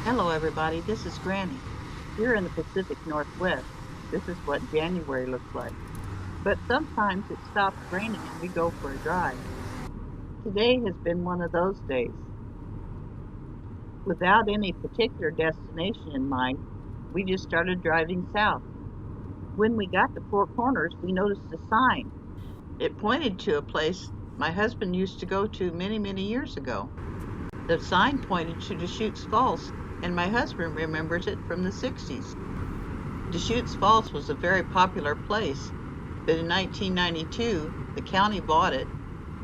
Hello everybody, this is Granny. Here in the Pacific Northwest, this is what January looks like. But sometimes it stops raining and we go for a drive. Today has been one of those days. Without any particular destination in mind, we just started driving south. When we got to Four Corners, we noticed a sign. It pointed to a place my husband used to go to many years ago. The sign pointed to Deschutes Falls, and my husband remembers it from the 60s. Deschutes Falls was a very popular place, but in 1992 the county bought it,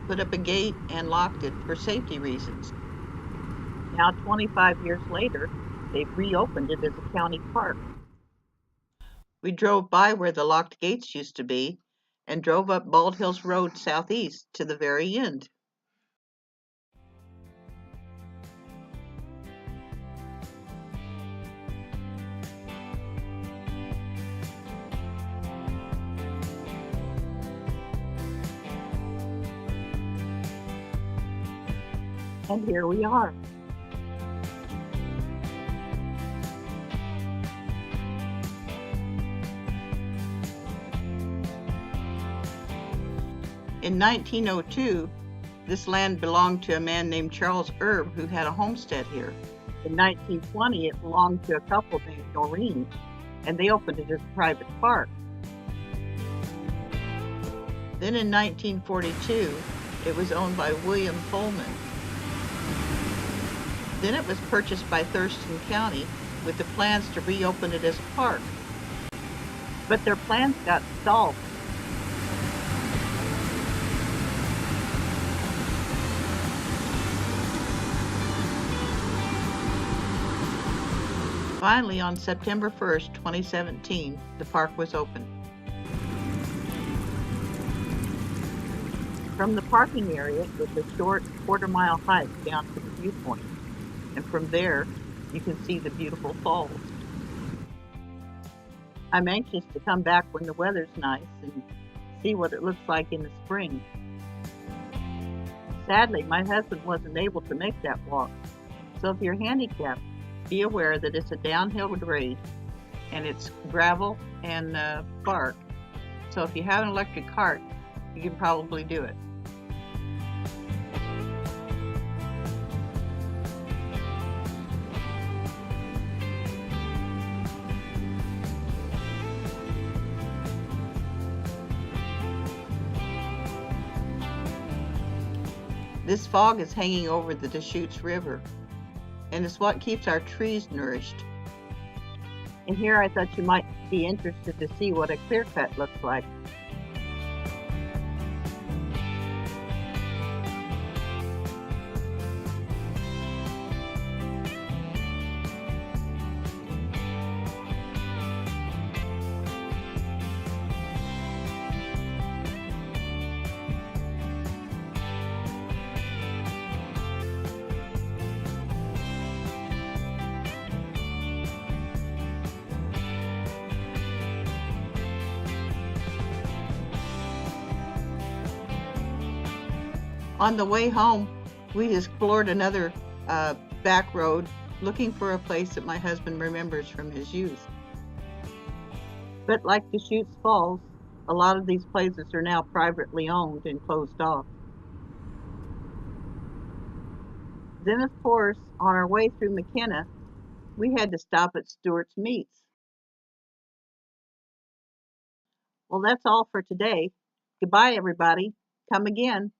put up a gate, and locked it for safety reasons. Now, 25 years later, they've reopened it as a county park. We drove by where the locked gates used to be and drove up Bald Hills Road southeast to the very end. And here we are. In 1902, this land belonged to a man named Charles Erb who had a homestead here. In 1920, it belonged to a couple named Noreen, and they opened it as a private park. Then in 1942, it was owned by William Pullman. Then it was purchased by Thurston County with the plans to reopen it as a park. But their plans got stalled. Finally, on September 1st, 2017, the park was open. From the parking area, it was a short quarter-mile hike down to the viewpoint, and from there, you can see the beautiful falls. I'm anxious to come back when the weather's nice and see what it looks like in the spring. Sadly, my husband wasn't able to make that walk, so if you're handicapped, be aware that it's a downhill grade and it's gravel and bark. So if you have an electric cart, you can probably do it. This fog is hanging over the Deschutes River, and it's what keeps our trees nourished. And here I thought you might be interested to see what a clear cut looks like. On the way home, we explored another back road looking for a place that my husband remembers from his youth. But like Deschutes Falls, a lot of these places are now privately owned and closed off. Then, of course, on our way through McKenna, we had to stop at Stewart's Meats. Well, that's all for today. Goodbye, everybody. Come again.